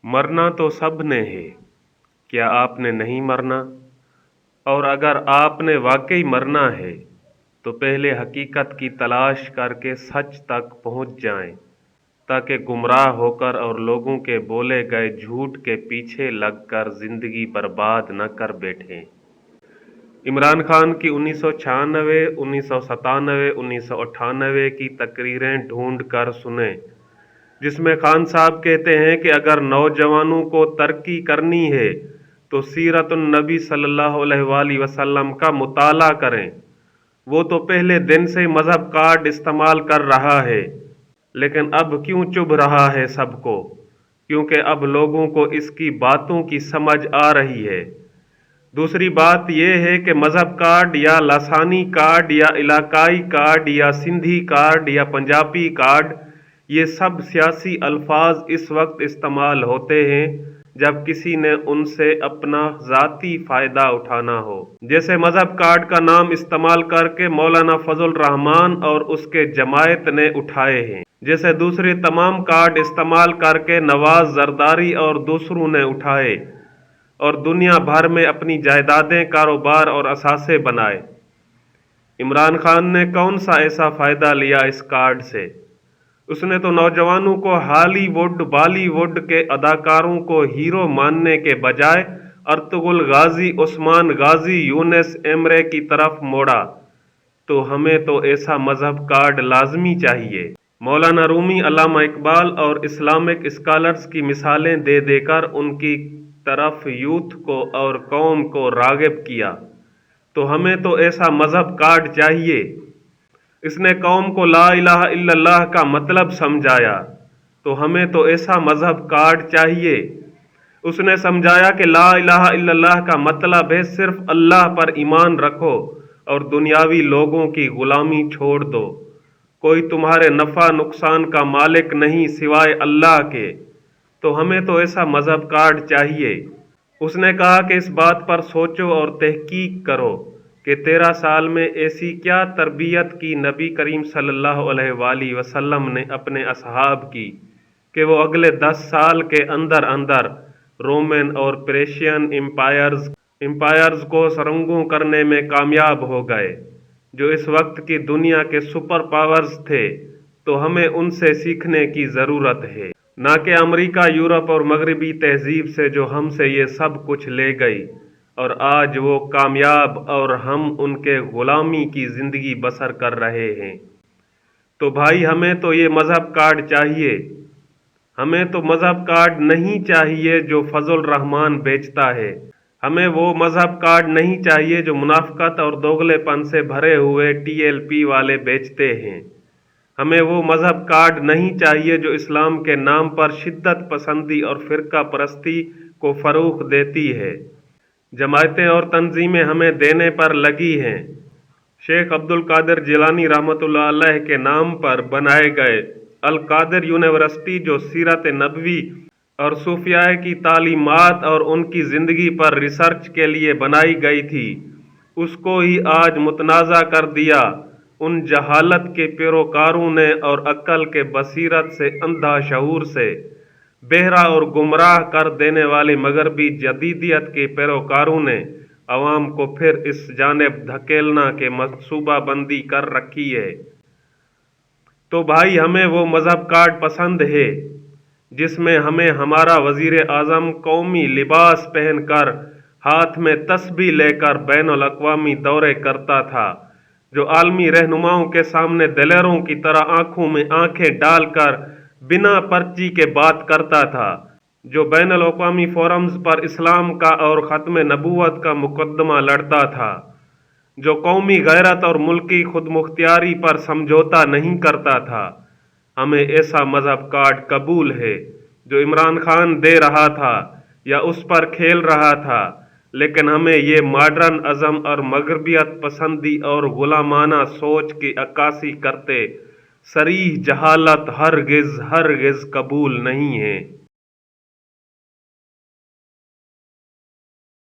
मरना तो सब ने है, क्या आपने नहीं मरना? और अगर आपने वाकई मरना है तो पहले हकीकत की तलाश करके सच तक पहुंच जाएं, ताकि गुमराह होकर और लोगों के बोले गए झूठ के पीछे लगकर जिंदगी बर्बाद न कर बैठें। इमरान खान की 1996, 1997, 1998 की तकरीरें ढूंढ कर सुने, जिसमें खान साहब कहते हैं कि अगर नौजवानों को तरक्की करनी है तो सीरतुन नबी सल्लल्लाहु अलैहि वसल्लम का मुताला करें। वो तो पहले दिन से मजहब कार्ड इस्तेमाल कर रहा है, लेकिन अब क्यों चुभ रहा है सबको? क्योंकि अब लोगों को इसकी बातों की समझ आ रही है। दूसरी बात यह है कि मजहब कार्ड या लासानी कार्ड या इलाकाई कार्ड या सिंधी कार्ड या पंजाबी कार्ड, ये सब सियासी अल्फाज इस वक्त इस्तेमाल होते हैं जब किसी ने उनसे अपना ज़ाती फ़ायदा उठाना हो। जैसे मजहब कार्ड का नाम इस्तेमाल करके मौलाना फजल रहमान और उसके जमायत ने उठाए हैं, जैसे दूसरे तमाम कार्ड इस्तेमाल करके नवाज जरदारी और दूसरों ने उठाए और दुनिया भर में अपनी जायदादें, कारोबार और असासे बनाए। इमरान खान ने कौन सा ऐसा फ़ायदा लिया इस कार्ड से? उसने तो नौजवानों को हॉलीवुड, बॉलीवुड के अदाकारों को हीरो मानने के बजाय अर्तुगरुल गाजी, उस्मान गाजी, यूनुस एमरे की तरफ मोड़ा। तो हमें तो ऐसा मजहब कार्ड लाजमी चाहिए। मौलाना रूमी, अल्लामा इकबाल और इस्लामिक स्कॉलर्स की मिसालें दे देकर उनकी तरफ यूथ को और कौम को राग़िब किया। तो हमें तो ऐसा मजहब कार्ड चाहिए। इसने कौम को ला इलाहा इल्लल्लाह का मतलब समझाया, तो हमें तो ऐसा मजहब कार्ड चाहिए। उसने समझाया कि ला इलाहा इल्लल्लाह का मतलब है सिर्फ अल्लाह पर ईमान रखो और दुनियावी लोगों की गुलामी छोड़ दो। कोई तुम्हारे नफ़ा नुकसान का मालिक नहीं सिवाय अल्लाह के। तो हमें तो ऐसा मजहब कार्ड चाहिए। उसने कहा कि इस बात पर सोचो और तहकीक करो कि 13 साल में ऐसी क्या तरबियत की नबी करीम सल्लल्लाहु अलैहि वसल्लम ने अपने असहाब की कि वो अगले 10 साल के अंदर अंदर रोमन और पेर्शियन एम्पायर्स को सरंगों करने में कामयाब हो गए, जो इस वक्त की दुनिया के सुपर पावर्स थे। तो हमें उनसे सीखने की ज़रूरत है, ना कि अमेरिका, यूरोप और मगरबी तहजीब से, जो हमसे ये सब कुछ ले गई और आज वो कामयाब और हम उनके ग़ुलामी की ज़िंदगी बसर कर रहे हैं। तो भाई हमें तो ये मजहब कार्ड चाहिए। हमें तो मजहब कार्ड नहीं चाहिए जो फजल रहमान बेचता है। हमें वो मजहब कार्ड नहीं चाहिए जो मुनाफ़िक़त और दोगलेपन से भरे हुए TLP वाले बेचते हैं। हमें वो मजहब कार्ड नहीं चाहिए जो इस्लाम के नाम पर शिद्दत पसंदी और फ़िरका परस्ती को फ़रोग़ देती है। जमायतें और तंजीमें हमें देने पर लगी हैं। शेख अब्दुल कादिर जिलानी रहमतुल्लाह अलैह के नाम पर बनाए गए अल कादिर यूनिवर्सिटी, जो सीरत नबवी और सूफियाए की तालीमात और उनकी ज़िंदगी पर रिसर्च के लिए बनाई गई थी, उसको ही आज मुतनाज़ा कर दिया उन जहालत के पैरोकारों ने और अक्ल के बसीरत से, अंधा शऊर से बहरा और गुमराह कर देने वाले मगरबी जदीदियत के पैरोकारों ने अवाम को फिर इस जानिब धकेलना के मंसूबा बंदी कर रखी है। तो भाई हमें वो मजहब कार्ड पसंद है जिसमें हमें हमारा वज़ीर आज़म कौमी लिबास पहनकर हाथ में तस्बीह लेकर बैनुल अक़वामी दौरे करता था, जो आलमी रहनुमाओं के सामने दलेरों की तरह आंखों में आंखें डालकर बिना पर्ची के बात करता था, जो बैनुल अक़वामी फोरम्स पर इस्लाम का और ख़त्म नबूवत का मुकदमा लड़ता था, जो कौमी गैरत और मुल्की खुदमुख्तियारी पर समझौता नहीं करता था। हमें ऐसा मजहब कार्ड कबूल है जो इमरान खान दे रहा था या उस पर खेल रहा था, लेकिन हमें ये मॉडर्न अज़म और मगरबियत पसंदी और गुलामाना सोच की अक्कासी करते सरीह जहालत हरगिज़ कबूल नहीं है।